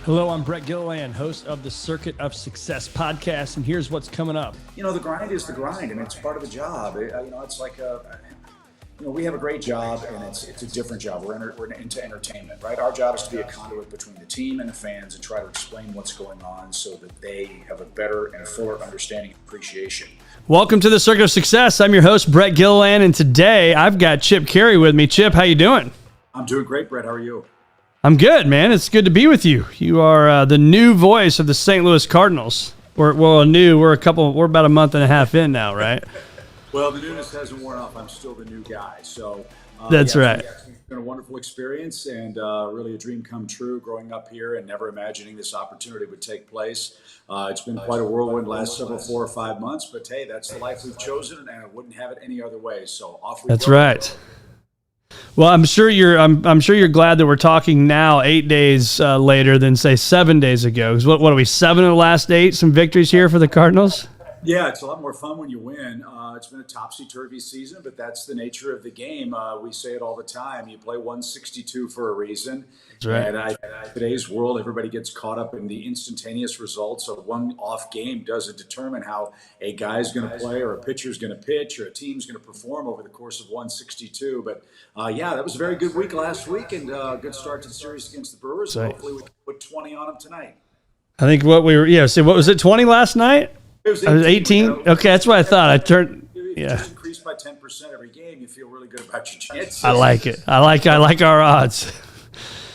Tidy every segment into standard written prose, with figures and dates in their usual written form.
Hello, I'm Brett Gilliland, host of the Circuit of Success podcast, and here's what's coming up. The grind is the grind, and it's part of the job. It's like we have a great job, and it's a different job. We're into entertainment, right? Our job is to be a conduit between the team and the fans and try to explain what's going on so that they have a better and fuller understanding and appreciation. Welcome to the Circuit of Success. I'm your host, Brett Gilliland, and today I've got Chip Carey with me. Chip, how you doing? I'm doing great, Brett. How are you? I'm good, man. It's good to be with you. You are the new voice of the St. Louis Cardinals. We're about a month and a half in now, right? Well, the newness hasn't worn off. I'm still the new guy. So that's right. It's been a wonderful experience and really a dream come true growing up here and never imagining this opportunity would take place. It's been quite a whirlwind last 4 or 5 months, but hey, that's the life we've chosen, and I wouldn't have it any other way. So off we go. That's right. Well, I'm sure you're glad that we're talking now 8 days later than say 7 days ago. 'Cause what are we, 7 of the last 8? Some victories here for the Cardinals? Yeah, it's a lot more fun when you win. It's been a topsy-turvy season, but that's the nature of the game. We say it all the time. You play 162 for a reason. That's right. And in today's world, everybody gets caught up in the instantaneous results. So one off game doesn't determine how a guy's going to play or a pitcher's going to pitch or a team's going to perform over the course of 162. But, that was a very good week last week and a good start to the series against the Brewers. Right. Hopefully we can put 20 on them tonight. I think what was it, 20 last night? It was 18. Okay, that's what I thought. I turned. Yeah. Just increase by 10% every game. You feel really good about your chances. I like it. I like our odds.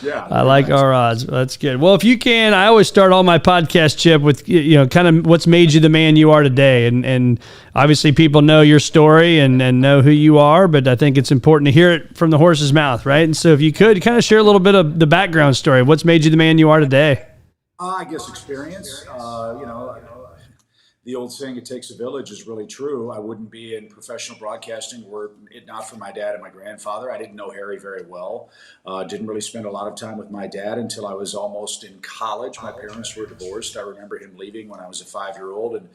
Yeah, I like our odds. That's good. Well, if you can, I always start all my podcast, Chip, with kind of what's made you the man you are today, and obviously people know your story and know who you are, but I think it's important to hear it from the horse's mouth, right? And so, if you could kind of share a little bit of the background story, what's made you the man you are today? I guess experience. The old saying, it takes a village, is really true. I wouldn't be in professional broadcasting were it not for my dad and my grandfather. I didn't know Harry very well. Didn't really spend a lot of time with my dad until I was almost in college. My parents were divorced. I remember him leaving when I was a 5-year-old. And,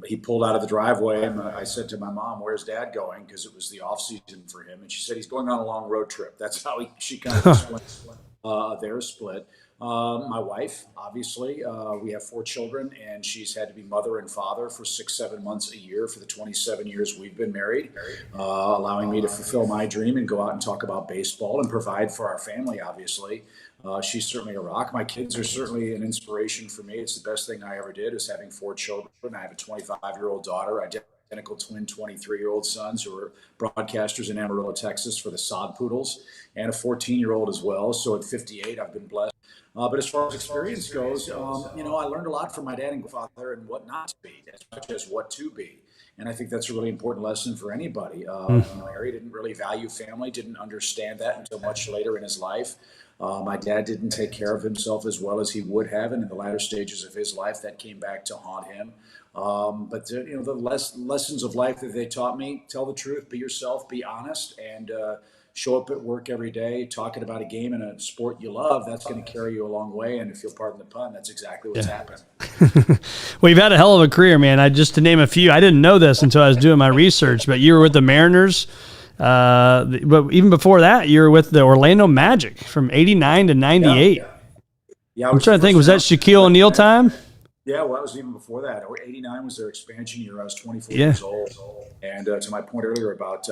he pulled out of the driveway. And I said to my mom, "Where's Dad going?" Because it was the off season for him. And she said, "He's going on a long road trip." That's how she kind of explained their split. My wife, obviously, we have 4 children, and she's had to be mother and father for 6-7 months a year for the 27 years we've been married, allowing me to fulfill my dream and go out and talk about baseball and provide for our family, obviously. She's certainly a rock. My kids are certainly an inspiration for me. It's the best thing I ever did, is having 4 children. I have a 25-year-old daughter. Identical twin 23-year-old sons who are broadcasters in Amarillo, Texas for the Sod Poodles, and a 14-year-old as well. So at 58, I've been blessed. But as far as experience goes, I learned a lot from my dad and father and what not to be, as much as what to be. And I think that's a really important lesson for anybody. Harry didn't really value family, didn't understand that until much later in his life. My dad didn't take care of himself as well as he would have, and in the latter stages of his life, that came back to haunt him. But the lessons of life that they taught me: tell the truth, be yourself, be honest, and show up at work every day, talking about a game and a sport you love. That's going to carry you a long way. And if you'll pardon the pun, that's exactly what's happened. Well, you've had a hell of a career, man. Just to name a few, I didn't know this until I was doing my research, but you were with the Mariners. But even before that, you were with the Orlando Magic from 89 to 98. Yeah, I'm trying to think, was that Shaquille O'Neal time? Yeah, well, that was even before that. 89 was their expansion year. I was 24 years old. And to my point earlier about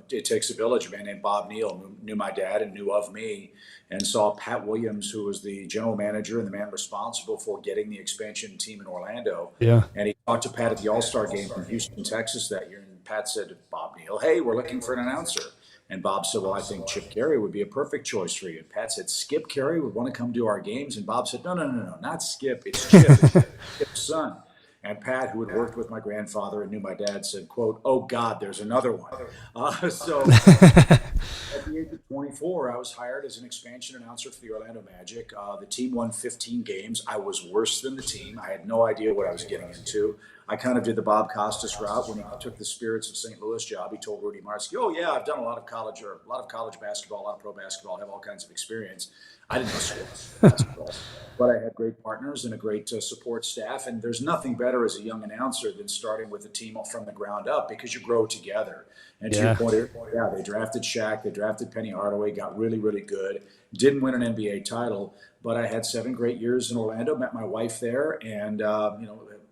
it takes a village, a man named Bob Neal knew my dad and knew of me, and saw Pat Williams, who was the general manager and the man responsible for getting the expansion team in Orlando. Yeah. And he talked to Pat at the All-Star game from Houston, Texas that year. And Pat said to Bob Neal, "Hey, we're looking for an announcer." And Bob said, "Well, I think Chip Carey would be a perfect choice for you." And Pat said, "Skip Carey would want to come to our games?" And Bob said, No, not Skip. It's Chip, Chip's son. And Pat, who had worked with my grandfather and knew my dad, said, quote, "Oh, God, there's another one." So at the age of 24, I was hired as an expansion announcer for the Orlando Magic. The team won 15 games. I was worse than the team. I had no idea what I was getting into. I kind of did the Bob Costas route when he took the Spirits of St. Louis job. He told Rudy Marsky, "Oh yeah, I've done a lot of college basketball, a lot of pro basketball, have all kinds of experience." I didn't know sports basketball, but I had great partners and a great support staff. And there's nothing better as a young announcer than starting with a team from the ground up because you grow together. And to your point, yeah, they drafted Shaq, they drafted Penny Hardaway, got really, really good. Didn't win an NBA title, but I had 7 great years in Orlando. Met my wife there, and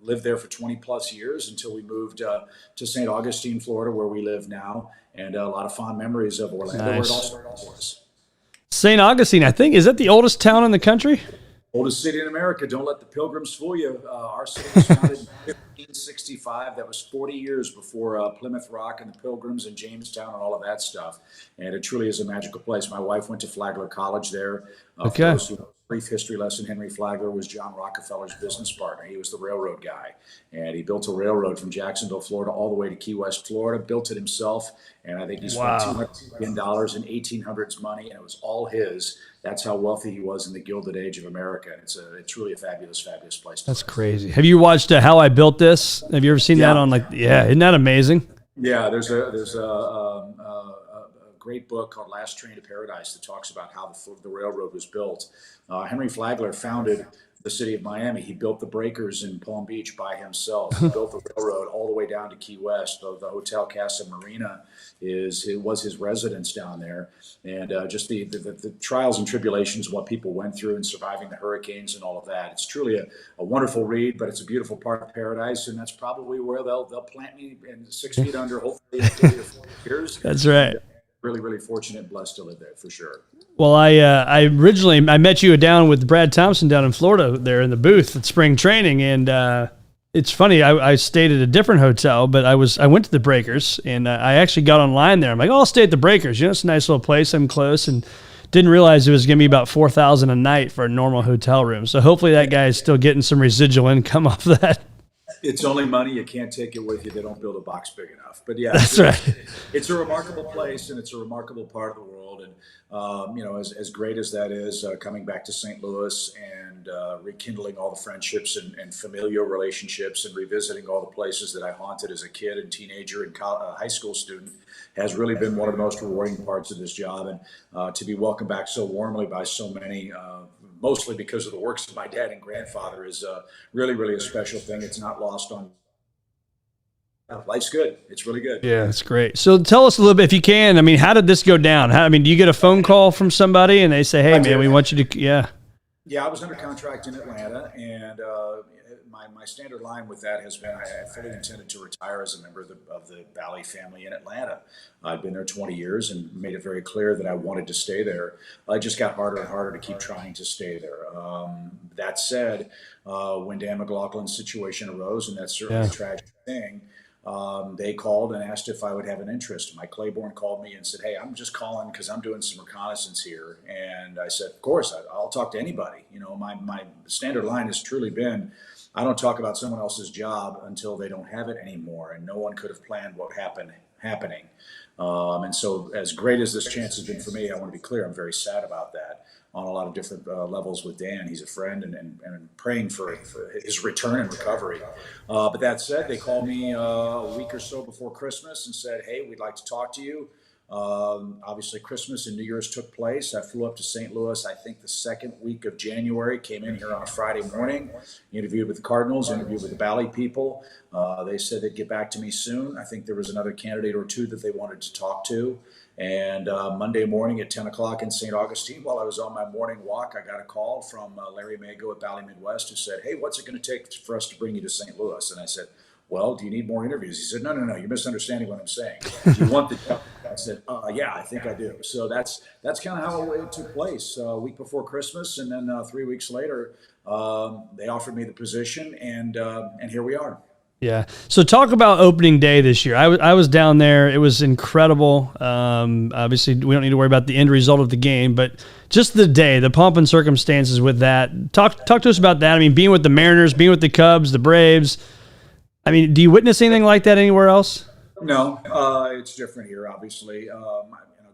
lived there for 20 plus years until we moved to St. Augustine, Florida, where we live now. And a lot of fond memories of Orlando, where it all started for us. St. Augustine, I think, is that the oldest town in the country? Oldest city in America. Don't let the Pilgrims fool you. Our city was founded in 1565. That was 40 years before Plymouth Rock and the Pilgrims and Jamestown and all of that stuff. And it truly is a magical place. My wife went to Flagler College there. Okay. Brief history lesson. Henry Flagler was John Rockefeller's business partner. He was the railroad guy, and he built a railroad from Jacksonville, Florida, all the way to Key West, Florida. Built it himself, and I think he spent $200 million in 1800s money, and it was all his. That's how wealthy he was in the Gilded Age of America. And it's truly a fabulous, fabulous place. That's crazy. Have you watched How I Built This? Have you ever seen that on isn't that amazing? Yeah, there's a great book called Last Train to Paradise that talks about how the railroad was built. Henry Flagler founded the city of Miami. He built the breakers in Palm Beach by himself. He built the railroad all the way down to Key West. The Hotel Casa Marina was his residence down there. And just the trials and tribulations of what people went through and surviving the hurricanes and all of that. It's truly a wonderful read, but it's a beautiful part of paradise, and that's probably where they'll plant me in 6 feet under, hopefully in 30 to 40 years. That's right. Really, really fortunate and blessed to live there for sure. Well, I originally met you down with Brad Thompson down in Florida there in the booth at spring training, and it's funny. I stayed at a different hotel, but I went to the Breakers, and I actually got online there. I'm like, I'll stay at the Breakers. It's a nice little place. I'm close, and didn't realize it was going to be about $4,000 a night for a normal hotel room. So hopefully that guy is still getting some residual income off that. It's only money. You can't take it with you. They don't build a box big enough. But yeah, that's right. It's a remarkable place, and it's a remarkable part of the world. And as great as that is, coming back to St. Louis and rekindling all the friendships and familial relationships and revisiting all the places that I haunted as a kid and teenager and high school student has really been one of the most rewarding parts of this job. And to be welcomed back so warmly by so many, mostly because of the works of my dad and grandfather, is really, really a special thing. It's not lost on. Life's good. It's really good. Yeah, it's great. So tell us a little bit, if you can. I mean, how did this go down? Do you get a phone call from somebody and they say, "Hey, man, we want you to"? Yeah. Yeah, I was under contract in Atlanta, and my standard line with that has been I fully intended to retire as a member of the Bally family in Atlanta. I'd been there 20 years and made it very clear that I wanted to stay there. It just got harder and harder to keep trying to stay there. That said, when Dan McLaughlin's situation arose, and that's certainly a tragic thing, they called and asked if I would have an interest. Mike Claiborne called me and said, "Hey, I'm just calling because I'm doing some reconnaissance here." And I said, "Of course, I'll talk to anybody." My standard line has truly been, I don't talk about someone else's job until they don't have it anymore, and no one could have planned what happening. And so as great as this chance has been for me, I want to be clear, I'm very sad about that on a lot of different levels with Dan. He's a friend, and praying for his return and recovery. But that said, they called me a week or so before Christmas and said, "Hey, we'd like to talk to you." Obviously, Christmas and New Year's took place. I flew up to St. Louis, I think the second week of January, came in here on a Friday morning, interviewed with the Cardinals, interviewed with the Bally people. They said they'd get back to me soon. I think there was another candidate or two that they wanted to talk to. And Monday morning at 10 o'clock in St. Augustine, while I was on my morning walk, I got a call from Larry Mago at Bally Midwest, who said, "Hey, what's it going to take for us to bring you to St. Louis?" And I said, "Well, do you need more interviews?" He said, No, you're misunderstanding what I'm saying. Do you want the job?" I said, "Yeah, I think I do." So that's kind of how it took place. A week before Christmas, and then 3 weeks later, they offered me the position, and here we are. Yeah. So talk about opening day this year. I was down there. It was incredible. Obviously, we don't need to worry about the end result of the game, but just the day, the pomp and circumstances with that. Talk to us about that. I mean, being with the Mariners, being with the Cubs, the Braves. I mean, do you witness anything like that anywhere else? No, it's different here, obviously.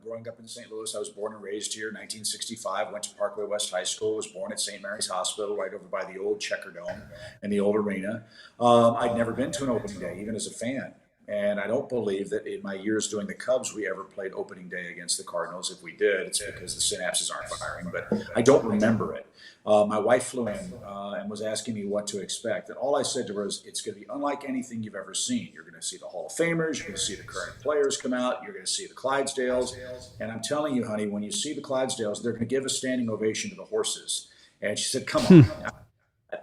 growing up in St. Louis. I was born and raised here, 1965, went to Parkway West High School, was born at St. Mary's Hospital right over by the old Checker Dome and the old arena. I'd never been to an opening day, even as a fan. And I don't believe that in my years doing the Cubs, we ever played opening day against the Cardinals. If we did, it's because the synapses aren't firing, but I don't remember it. My wife flew in and was asking me what to expect. And all I said to her is, it's going to be unlike anything you've ever seen. You're going to see the Hall of Famers. You're going to see the current players come out. You're going to see the Clydesdales. And I'm telling you, honey, when you see the Clydesdales, they're going to give a standing ovation to the horses. And she said, come on.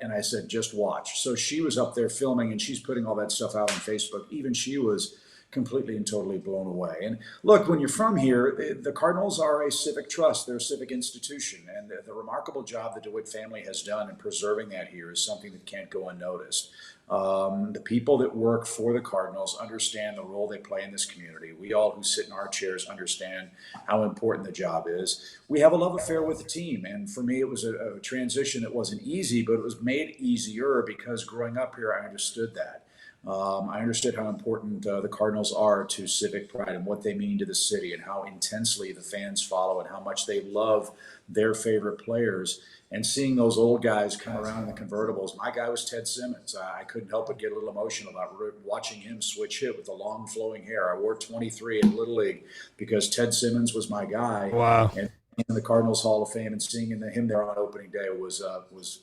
And I said, just watch. So she was up there filming, and she's putting all that stuff out on Facebook. Even she was completely and totally blown away. And look, when you're from here, the Cardinals are a civic trust. They're a civic institution. And the remarkable job the DeWitt family has done in preserving that here is something that can't go unnoticed. The people that work for the Cardinals understand the role they play in this community. We all who sit in our chairs understand how important the job is. We have a love affair with the team. And for me, it was a transition that wasn't easy, but it was made easier because growing up here, I understood that. I understood how important the Cardinals are to civic pride and what they mean to the city and how intensely the fans follow and how much they love their favorite players. And seeing those old guys come around in the convertibles, my guy was Ted Simmons. I couldn't help but get a little emotional about watching him switch hit with the long flowing hair. I wore 23 in Little League because Ted Simmons was my guy. Wow. And in the Cardinals Hall of Fame and seeing him there on opening day was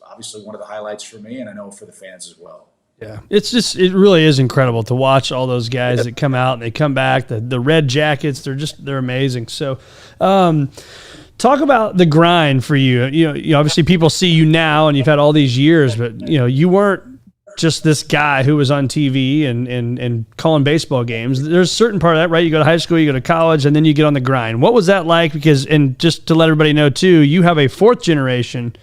obviously one of the highlights for me, and I know for the fans as well. Yeah, it really is incredible to watch all those guys that come out and they come back, the red jackets, they're amazing. So, talk about the grind for you. You know, obviously people see you now and you've had all these years, but you weren't just this guy who was on TV and calling baseball games. There's a certain part of that, right? You go to high school, you go to college, and then you get on the grind. What was that like? Because, and just to let everybody know too, you have a fourth generation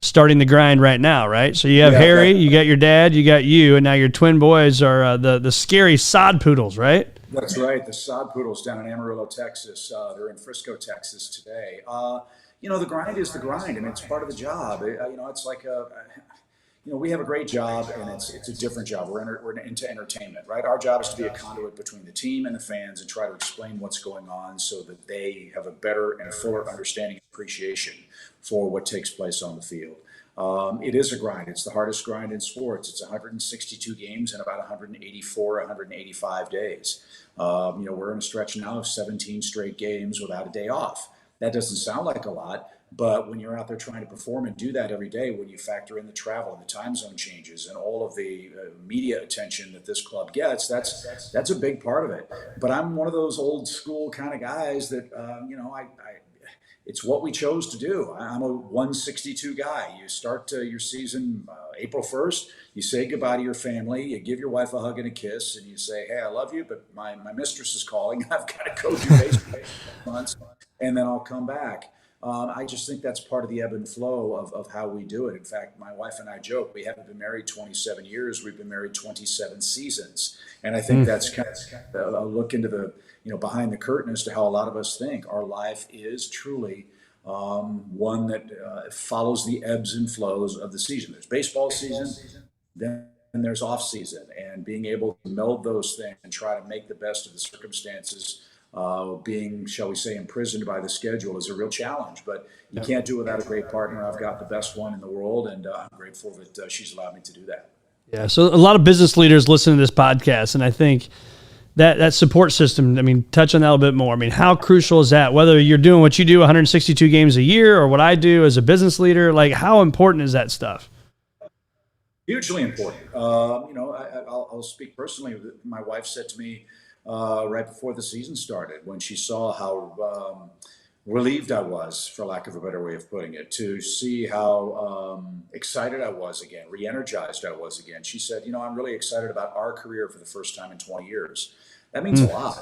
starting the grind right now, right? So you have Harry, you got your dad, you got you, and now your twin boys are the scary sod poodles, right? That's right, the sod poodles down in Amarillo, Texas. They're in Frisco, Texas today. The grind is the grind. I mean, it's part of the job. It's like we have a great job, and it's a different job. We're into entertainment, right? Our job is to be a conduit between the team and the fans and try to explain what's going on so that they have a better and fuller understanding and appreciation for what takes place on the field. It is a grind. It's the hardest grind in sports. It's 162 games in about 185 days. We're in a stretch now of 17 straight games without a day off. That doesn't sound like a lot, but when you're out there trying to perform and do that every day, when you factor in the travel and the time zone changes and all of the media attention that this club gets, that's a big part of it. But I'm one of those old school kind of guys that, it's what we chose to do. I'm a 162 guy. You start your season April 1st, you say goodbye to your family, you give your wife a hug and a kiss, and you say, hey, I love you, but my mistress is calling. I've got to go do baseball for months, and then I'll come back. I just think that's part of the ebb and flow of how we do it. In fact, my wife and I joke, we haven't been married 27 years. We've been married 27 seasons. And I think that's kind of a look into the, behind the curtain as to how a lot of us think. Our life is truly one that follows the ebbs and flows of the season. There's baseball season, then there's off season, and being able to meld those things and try to make the best of the circumstances, being, shall we say, imprisoned by the schedule is a real challenge, but you can't do it without a great partner. I've got the best one in the world, and I'm grateful that she's allowed me to do that. Yeah. So a lot of business leaders listen to this podcast, and I think that support system, I mean, touch on that a little bit more. I mean, how crucial is that? Whether you're doing what you do 162 games a year or what I do as a business leader, like how important is that stuff? Hugely important. I'll speak personally. My wife said to me right before the season started, when she saw how relieved I was, for lack of a better way of putting it, to see how excited I was again, re-energized I was again. She said, I'm really excited about our career for the first time in 20 years. That means a lot,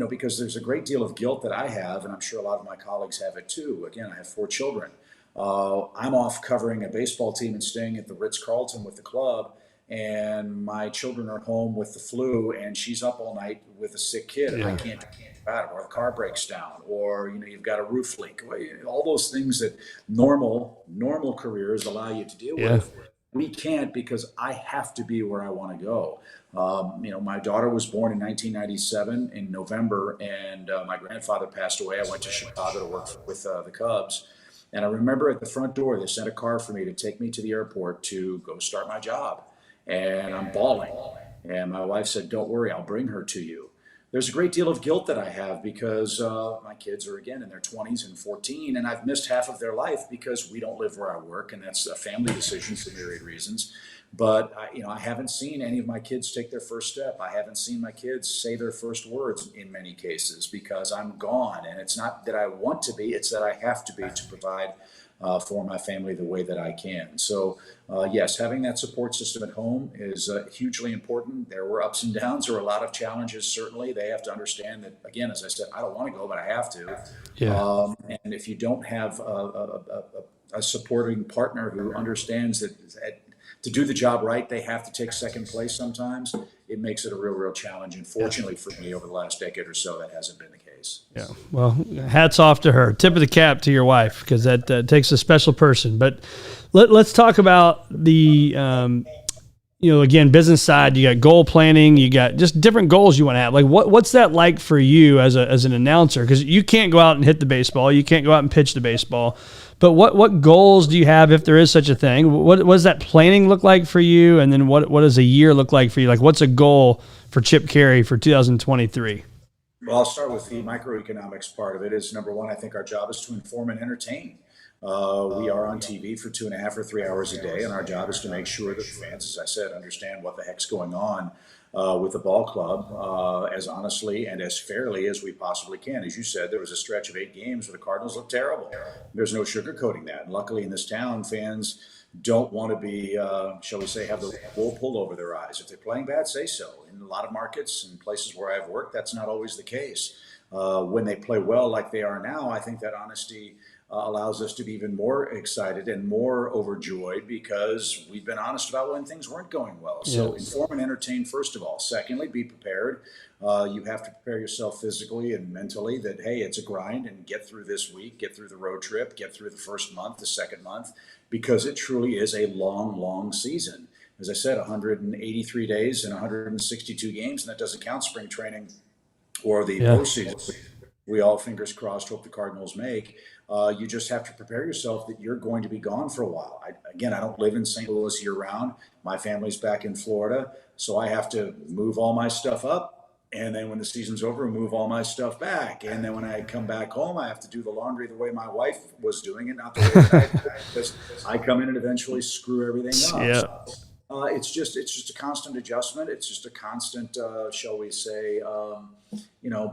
because there's a great deal of guilt that I have, and I'm sure a lot of my colleagues have it too. Again, I have 4 children. I'm off covering a baseball team and staying at the Ritz-Carlton with the club, and my children are home with the flu, and she's up all night with a sick kid, and I can't do about it, or the car breaks down, or you've got a roof leak. All those things that normal careers allow you to deal with. We can't because I have to be where I want to go. My daughter was born in 1997 in November, and my grandfather passed away. I went to Chicago to work with the Cubs. And I remember at the front door, they sent a car for me to take me to the airport to go start my job. And I'm bawling. And my wife said, "Don't worry, I'll bring her to you." There's a great deal of guilt that I have because my kids are again in their 20s and 14, and I've missed half of their life because we don't live where I work, and that's a family decision for myriad reasons. But I haven't seen any of my kids take their first step. I haven't seen my kids say their first words in many cases because I'm gone, and it's not that I want to be; it's that I have to be to provide for my family the way that I can. So, yes, having that support system at home is hugely important. There were ups and downs. There were a lot of challenges, certainly. They have to understand that, again, as I said, I don't want to go, but I have to. Yeah. And if you don't have a supporting partner who understands that to do the job right, they have to take second place sometimes, it makes it a real challenge. And fortunately for me, over the last decade or so, that hasn't been the case. Yeah. Well, hats off to her. Tip of the cap to your wife, because that takes a special person. But let's talk about the, again, business side. You got goal planning. You got just different goals you want to have. Like what's that like for you as an announcer? Because you can't go out and hit the baseball. You can't go out and pitch the baseball. But what goals do you have, if there is such a thing? What does that planning look like for you? And then what does a year look like for you? Like, what's a goal for Chip Carey for 2023? Well, I'll start with the microeconomics part of it. Is number one, I think our job is to inform and entertain. We are on TV for 2.5 or 3 hours a day, and our job is to make sure that fans, as I said, understand what the heck's going on with the ball club as honestly and as fairly as we possibly can. As you said, there was a stretch of 8 games where the Cardinals looked terrible. There's no sugarcoating that. And luckily in this town, fans don't want to be, shall we say, have the wool pulled over their eyes. If they're playing bad, say so. In a lot of markets and places where I've worked, that's not always the case. When they play well like they are now, I think that honesty allows us to be even more excited and more overjoyed because we've been honest about when things weren't going well. So inform and entertain, first of all. Secondly, be prepared. You have to prepare yourself physically and mentally that, hey, it's a grind, and get through this week, get through the road trip, get through the first month, the second month, because it truly is a long season. As I said, 183 days and 162 games, and that doesn't count spring training or the postseason. We all, fingers crossed, hope the Cardinals make. You just have to prepare yourself that you're going to be gone for a while. I don't live in St. Louis year round. My family's back in Florida, so I have to move all my stuff up. And then when the season's over, move all my stuff back. And then when I come back home, I have to do the laundry the way my wife was doing it, not the way that I did, because I come in and eventually screw everything up. Yeah. It's just a constant adjustment. It's just a constant, shall we say,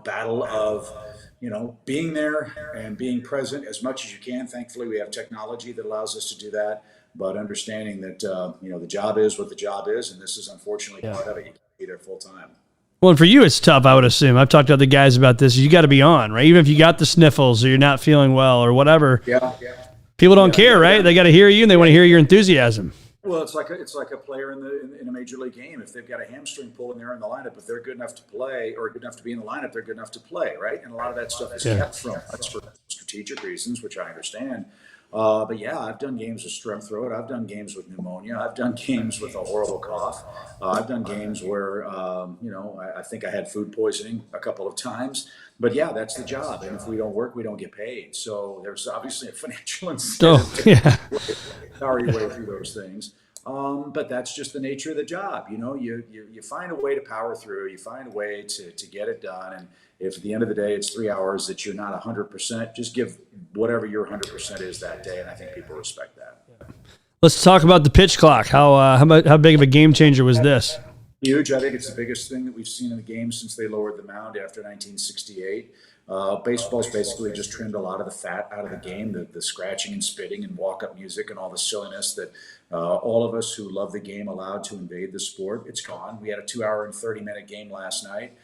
battle of, being there and being present as much as you can. Thankfully, we have technology that allows us to do that, but understanding that, the job is what the job is, and this is unfortunately part of it. You can't be there full time. Well, and for you, it's tough, I would assume. I've talked to other guys about this. You got to be on, right? Even if you got the sniffles or you're not feeling well or whatever. Yeah. People don't care, right? They got to hear you and they want to hear your enthusiasm. Well, it's like a player in a major league game. If they've got a hamstring pull and they're in the lineup, if they're good enough to play or good enough to be in the lineup, they're good enough to play, right? And a lot of that stuff is kept from us for strategic reasons, which I understand. But yeah, I've done games with strep throat. I've done games with pneumonia. I've done games with a horrible cough. I've done games where, I think I had food poisoning a couple of times. But yeah, that's the job. And if we don't work, we don't get paid. So there's obviously a financial incentive to power your way through those things. But that's just the nature of the job. You find a way to power through. You find a way to get it done. And if at the end of the day it's 3 hours that you're not 100%, just give whatever your 100% is that day. And I think people respect that. Let's talk about the pitch clock. How big of a game changer was this? Huge. I think it's the biggest thing that we've seen in the game since they lowered the mound after 1968. Baseball's basically just trimmed a lot of the fat out of the game, the scratching and spitting and walk-up music and all the silliness that all of us who love the game allowed to invade the sport. It's gone. We had a 2-hour and 30-minute game last night.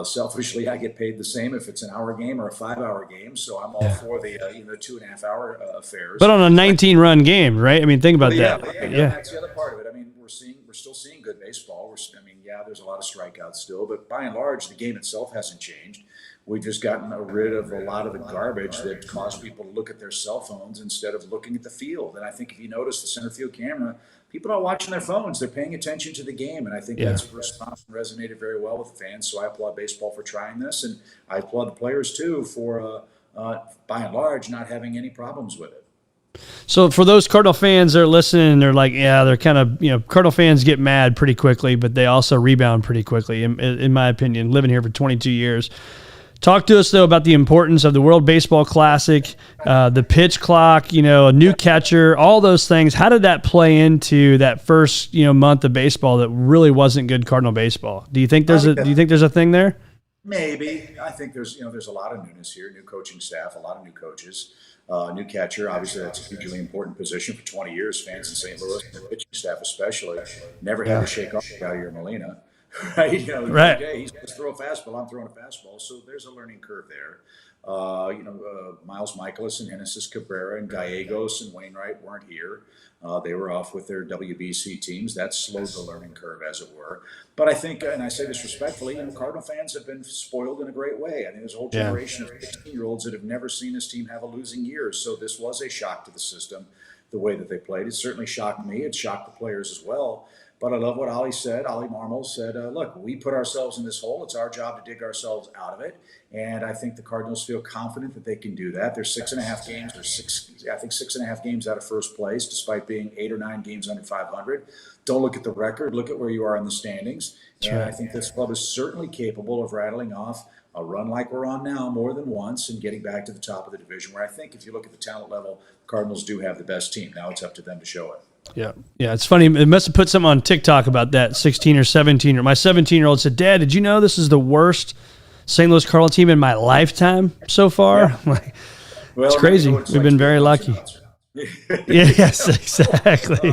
Selfishly, I get paid the same if it's an hour game or a 5-hour game, so I'm all for the 2.5-hour affairs. But on a 19-run game, right? I mean, think about that. Yeah, that's the other part of it. I mean, we're seeing still seeing good baseball. I mean, yeah, there's a lot of strikeouts still, but by and large, the game itself hasn't changed. We've just gotten rid of a lot of the garbage that caused people to look at their cell phones instead of looking at the field. And I think if you notice the center field camera, people are watching their phones. They're paying attention to the game. And I think that's resonated very well with the fans. So I applaud baseball for trying this. And I applaud the players, too, for, by and large, not having any problems with it. So for those Cardinal fans that are listening, they're like, yeah, they're kind of, Cardinal fans get mad pretty quickly, but they also rebound pretty quickly, in my opinion, living here for 22 years. Talk to us, though, about the importance of the World Baseball Classic, the pitch clock, a new catcher, all those things. How did that play into that first, month of baseball that really wasn't good Cardinal baseball? Do you think there's a thing there? Maybe. I think there's a lot of newness here, new coaching staff, a lot of new coaches, new catcher. Obviously, that's a hugely important position. For 20 years, fans in St. Louis, the pitching staff especially, never had to shake off Yadier Molina. Right, right. Okay, he's supposed to throw a fastball. I'm throwing a fastball, so there's a learning curve there. Miles Michaelis and Genesis Cabrera and Gallegos and Wainwright weren't here. They were off with their WBC teams. That slowed the learning curve, as it were. But I think, and I say this respectfully, Cardinal fans have been spoiled in a great way. I mean, there's a whole generation of 16-year-olds that have never seen this team have a losing year. So this was a shock to the system, the way that they played. It certainly shocked me. It shocked the players as well. But I love what Ollie said. Ollie Marmol said, look, we put ourselves in this hole. It's our job to dig ourselves out of it. And I think the Cardinals feel confident that they can do that. They're 6.5 games, or 6.5 games out of first place, despite being 8 or 9 games under 500. Don't look at the record. Look at where you are in the standings. And I think this club is certainly capable of rattling off a run like we're on now more than once and getting back to the top of the division, where I think if you look at the talent level, the Cardinals do have the best team. Now it's up to them to show it. Yeah. It's funny. It must have put something on TikTok about that 16 or 17. Or my 17-year-old said, "Dad, did you know this is the worst St. Louis Cardinal team in my lifetime so far?" Yeah. It's crazy. We've been very lucky. Yes, exactly.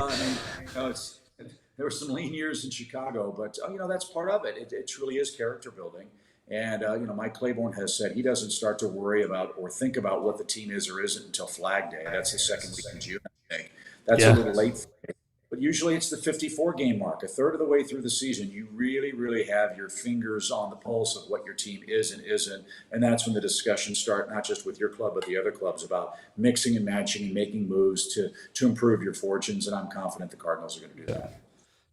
There were some lean years in Chicago, but that's part of it. It truly is character building. And Mike Claiborne has said he doesn't start to worry about or think about what the team is or isn't until Flag Day. That's the second week in June, I think. That's a little late for me. But usually it's the 54-game mark, a third of the way through the season. You really, really have your fingers on the pulse of what your team is and isn't. And that's when the discussions start, not just with your club, but the other clubs, about mixing and matching and making moves to improve your fortunes. And I'm confident the Cardinals are going to do that.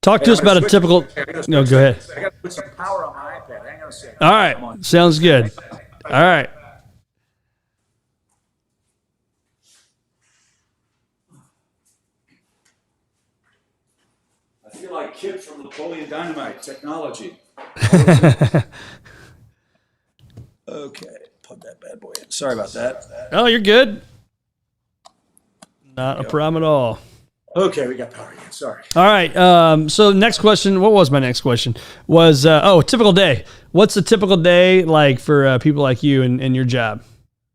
Talk to us about a typical. No, go ahead. I got to put some power on my iPad. Hang on a second. All right. Sounds good. All right. I feel like Kip from Napoleon Dynamite technology. Okay, plug that bad boy in. Sorry about that. Oh, you're good. Not a problem at all. Okay, we got power again. Sorry. All right. So next question. What was my next question? Was typical day. What's a typical day like for people like you and your job?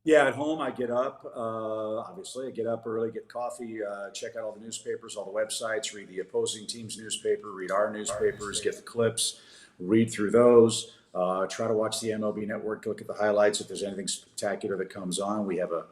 Yeah, at home I get up. Obviously, I get up early, get coffee, check out all the newspapers, all the websites, read the opposing team's newspaper, read our newspapers, get the clips, read through those. Try to watch the MLB Network, look at the highlights if there's anything spectacular that comes on. We have a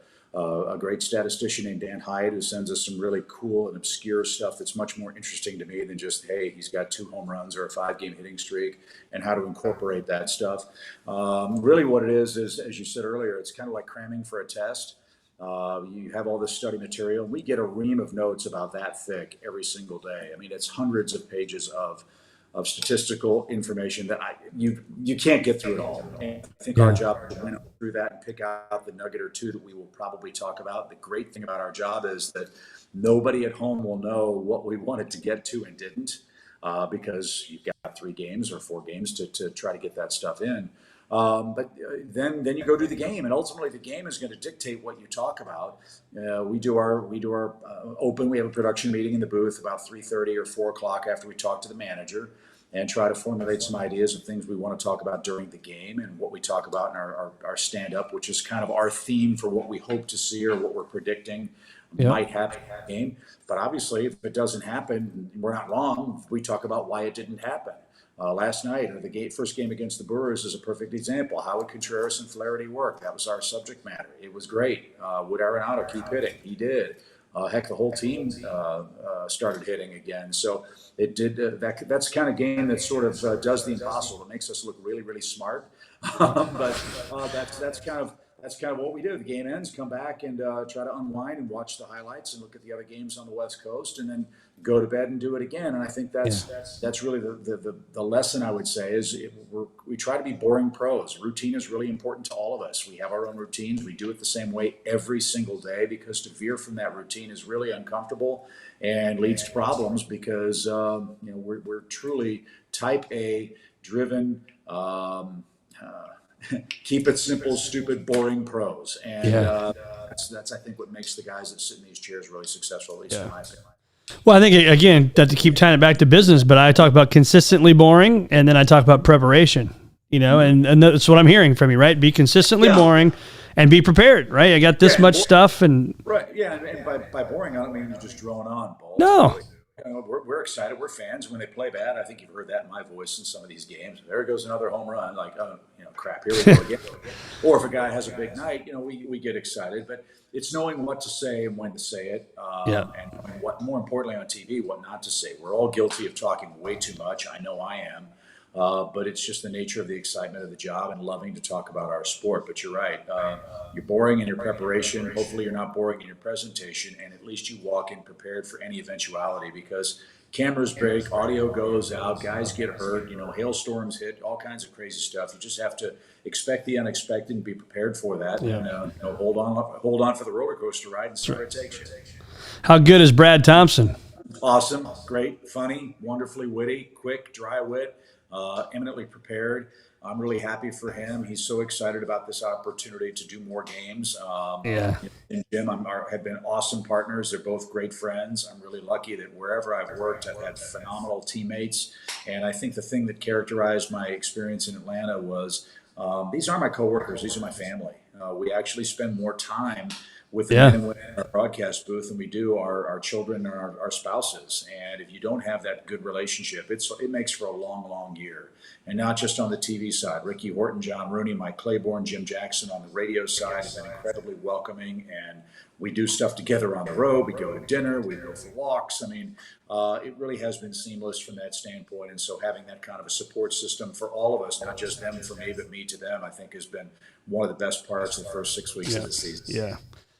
great statistician named Dan Hyatt who sends us some really cool and obscure stuff that's much more interesting to me than just, hey, he's got 2 home runs or a 5-game hitting streak, and how to incorporate that stuff. Really what it is, as you said earlier, it's kind of like cramming for a test. You have all this study material. We get a ream of notes about that thick every single day. I mean, it's hundreds of pages of statistical information that you can't get through it all. And I think our job is to went through that and pick out the nugget or two that we will probably talk about. The great thing about our job is that nobody at home will know what we wanted to get to and didn't, because you've got 3 games or 4 games to try to get that stuff in. But then you go do the game, and ultimately the game is going to dictate what you talk about. We do our open. We have a production meeting in the booth about 3:30 or 4 o'clock after we talk to the manager, and try to formulate some ideas of things we want to talk about during the game, and what we talk about in our stand-up, which is kind of our theme for what we hope to see or what we're predicting might happen in that game. But obviously, if it doesn't happen, we're not wrong. We talk about why it didn't happen. Last night, or the first game against the Brewers is a perfect example. How would Contreras and Flaherty work? That was our subject matter. It was great. Would Arenado keep hitting? He did. heck, the whole team started hitting again. So it did. That's the kind of game that sort of does the impossible. It makes us look really, really smart. But that's kind of what we do. The game ends, come back and try to unwind and watch the highlights and look at the other games on the West Coast, and then go to bed and do it again. And I think that's really the lesson, I would say, is we try to be boring pros. Routine is really important to all of us. We have our own routines. We do it the same way every single day, because to veer from that routine is really uncomfortable and leads to problems, because we're truly type A driven. Keep it simple, stupid, boring pros, and that's I think what makes the guys that sit in these chairs really successful, at least in my opinion. Well, I think, again, not to keep tying it back to business, but I talk about consistently boring, and then I talk about preparation, and that's what I'm hearing from you, right? Be consistently boring and be prepared, right? I got this much stuff. And by boring, I don't mean you're just drone on, Paul. No. We're excited. We're fans. When they play bad, I think you've heard that in my voice in some of these games. There goes another home run. Like, crap, here we go again. Or if a guy has a big night, we get excited. But it's knowing what to say and when to say it. And what, more importantly on TV, what not to say. We're all guilty of talking way too much. I know I am. But it's just the nature of the excitement of the job and loving to talk about our sport. But you're right. You're boring in your preparation. Hopefully you're not boring in your presentation. And at least you walk in prepared for any eventuality, because cameras break, audio goes out, guys get hurt, hailstorms hit, all kinds of crazy stuff. You just have to expect the unexpected and be prepared for that. And hold on for the roller coaster ride and see where it takes you. How good is Brad Thompson? Awesome. Great. Funny. Wonderfully witty. Quick. Dry wit. Eminently prepared. I'm really happy for him. He's so excited about this opportunity to do more games. And Jim have been awesome partners. They're both great friends. I'm really lucky that wherever I've worked, I've had phenomenal teammates. And I think the thing that characterized my experience in Atlanta was these aren't my coworkers. These are my family. We actually spend more time with the men and women in our broadcast booth than we do our children and our spouses. And if you don't have that good relationship, it makes for a long, long year. And not just on the TV side. Ricky Horton, John Rooney, Mike Claiborne, Jim Jackson on the radio side have been incredibly welcoming. And we do stuff together on the road. We go to dinner. We go for walks. I mean, it really has been seamless from that standpoint. And so having that kind of a support system for all of us, not just them for me, but me to them, I think has been one of the best parts of the first 6 weeks of the season.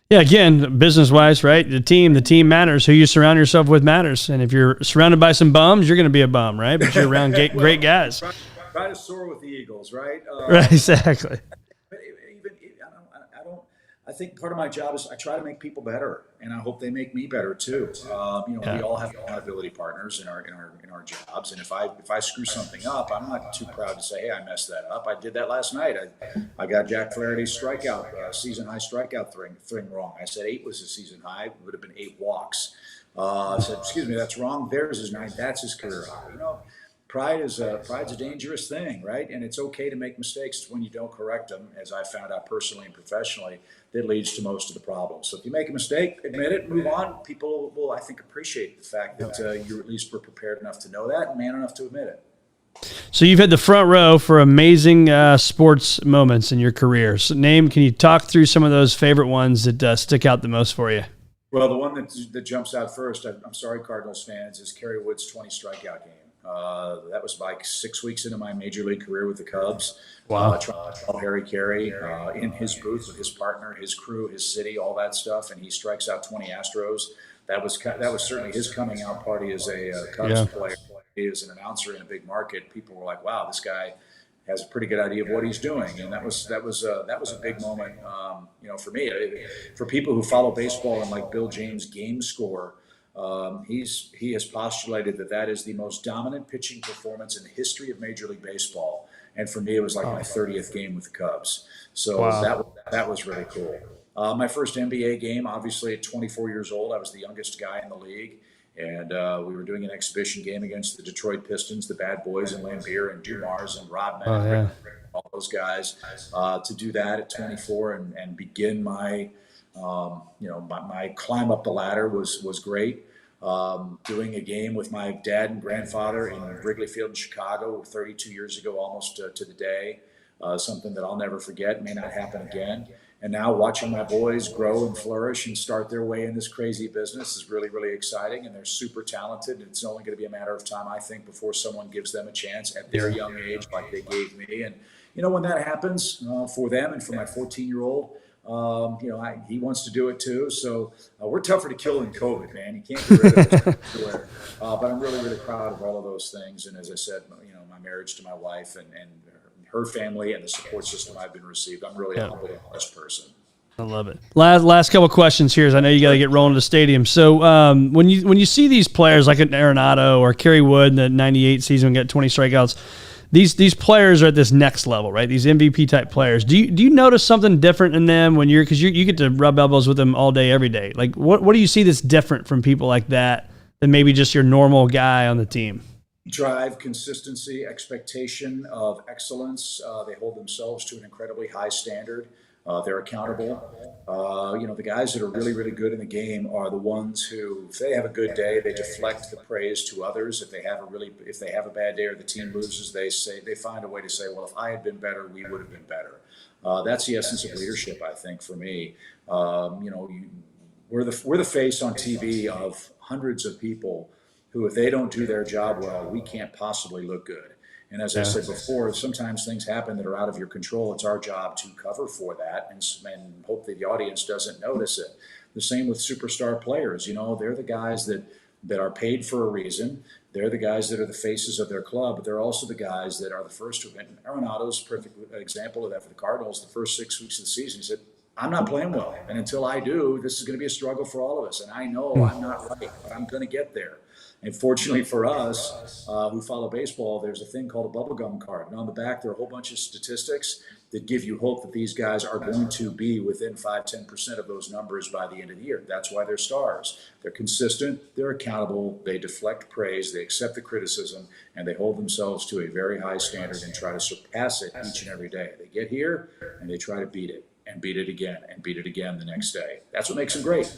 Yeah, again, business-wise, right? The team matters. Who you surround yourself with matters. And if you're surrounded by some bums, you're going to be a bum, right? But you're around great guys. Try to soar with the Eagles, right? Right, exactly. But I think part of my job is I try to make people better, and I hope they make me better too. We all have accountability partners in our jobs, and if I screw something up, I'm not too proud to say, "Hey, I messed that up." I did that last night. I got Jack Flaherty's season high strikeout thing wrong. I said 8 was his season high. It would have been 8 walks. I said, "Excuse me, that's wrong. There's his 9. That's his career high." Pride's a dangerous thing, right? And it's okay to make mistakes. It's when you don't correct them, as I found out personally and professionally, that leads to most of the problems. So if you make a mistake, admit it, move on. People will, I think, appreciate the fact that you at least were prepared enough to know that and man enough to admit it. So you've had the front row for amazing sports moments in your career. So can you talk through some of those favorite ones that stick out the most for you? Well, the one that jumps out first, I'm sorry, Cardinals fans, is Kerry Wood's 20 strikeout game. That was like 6 weeks into my major league career with the Cubs. Wow. Harry Caray in his booth with his partner, his crew, his city, all that stuff, and he strikes out 20 Astros. That was certainly his coming out party as a Cubs player. As an announcer in a big market, people were like, "Wow, this guy has a pretty good idea of what he's doing," and that was a big moment, for me. For people who follow baseball and like Bill James' game score. He has postulated that is the most dominant pitching performance in the history of Major League Baseball, and for me, it was like my 30th game with the Cubs. So that was really cool. My first NBA game, obviously at 24 years old, I was the youngest guy in the league, and we were doing an exhibition game against the Detroit Pistons, the Bad Boys, and Lambeer and Dumars and Rodman, all those guys. To do that at 24 and begin my my climb up the ladder was great. Doing a game with my dad and grandfather in Wrigley Field in Chicago 32 years ago, almost to the day. something that I'll never forget, may not happen again. And now watching my boys grow and flourish and start their way in this crazy business is really, really exciting. And they're super talented. And it's only going to be a matter of time, I think, before someone gives them a chance at their young age like they gave me. And, when that happens for them and for my 14-year-old, he wants to do it too. So we're tougher to kill than COVID, man. You can't get rid of it everywhere. But I'm really, really proud of all of those things. And as I said, my marriage to my wife and her family and the support system I've been received. I'm really a humbled and blessed person. I love it. Last couple of questions here, as I know you got to get rolling to the stadium. So when you see these players like an Arenado or Kerry Wood in the '98 season and get 20 strikeouts, these players are at this next level, right? These MVP type players. Do you notice something different in them when because you get to rub elbows with them all day, every day? Like what do you see that's different from people like that than maybe just your normal guy on the team? Drive, consistency, expectation of excellence. They hold themselves to an incredibly high standard. They're accountable. The guys that are really, really good in the game are the ones who, if they have a good day, they deflect the praise to others. If they have a bad day or the team loses, they find a way to say, well, if I had been better, we would have been better. That's the essence of leadership, I think, for me. We're the face on TV of hundreds of people who, if they don't do their job well, we can't possibly look good. And as I said before, sometimes things happen that are out of your control. It's our job to cover for that and hope that the audience doesn't notice it. The same with superstar players. They're the guys that are paid for a reason. They're the guys that are the faces of their club, but they're also the guys that are the first to win. Arenado's a perfect example of that for the Cardinals. The first 6 weeks of the season, he said, I'm not playing well. And until I do, this is going to be a struggle for all of us. And I know I'm not right, but I'm going to get there. And fortunately for us who follow baseball, there's a thing called a bubblegum card. And on the back, there are a whole bunch of statistics that give you hope that these guys are going to be within 5-10% of those numbers by the end of the year. That's why they're stars. They're consistent, they're accountable, they deflect praise, they accept the criticism, and they hold themselves to a very high standard and try to surpass it each and every day. They get here and they try to beat it and beat it again and beat it again the next day. That's what makes them great.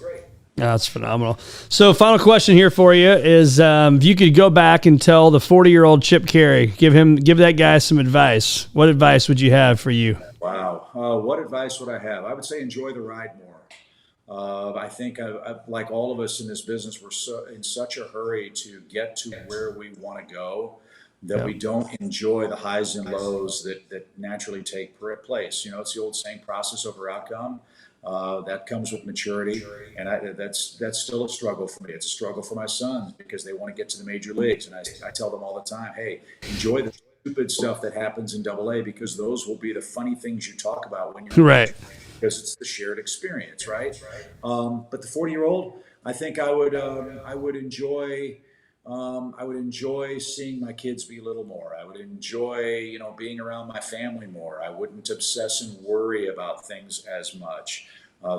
That's phenomenal. So final question here for you is if you could go back and tell the 40-year-old Chip Carey, give that guy some advice, what advice would you have for you? Wow. What advice would I have? I would say enjoy the ride more. I think like all of us in this business, we're in such a hurry to get to where we want to go that we don't enjoy the highs and lows that naturally take place. It's the old saying, process over outcome. That comes with maturity, and that's still a struggle for me. It's a struggle for my sons because they want to get to the major leagues, and I tell them all the time, hey, enjoy the stupid stuff that happens in AA because those will be the funny things you talk about when you're right. Because it's the shared experience, right? But the 40-year-old, I think I would enjoy seeing my kids be a little more. I would enjoy, being around my family more. I wouldn't obsess and worry about things as much.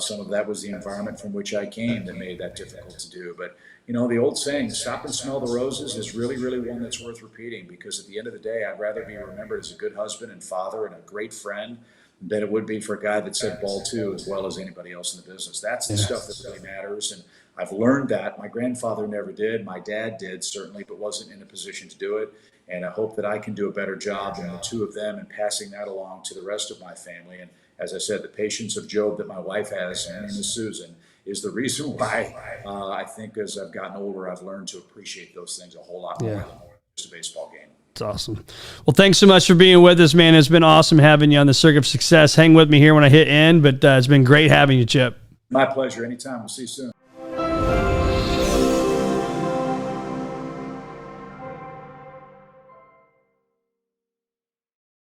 Some of that was the environment from which I came that made that difficult to do. But, the old saying, stop and smell the roses, is really, really one that's worth repeating because at the end of the day, I'd rather be remembered as a good husband and father and a great friend than it would be for a guy that said ball two as well as anybody else in the business. That's the stuff that really matters. And I've learned that. My grandfather never did. My dad did, certainly, but wasn't in a position to do it. And I hope that I can do a better job than the two of them in passing that along to the rest of my family. And as I said, the patience of Job that my wife has, and Miss Susan, is the reason why I think as I've gotten older, I've learned to appreciate those things a whole lot more than just a baseball game. It's awesome. Well, thanks so much for being with us, man. It's been awesome having you on the Circuit of Success. Hang with me here when I hit end, but it's been great having you, Chip. My pleasure. Anytime. We'll see you soon.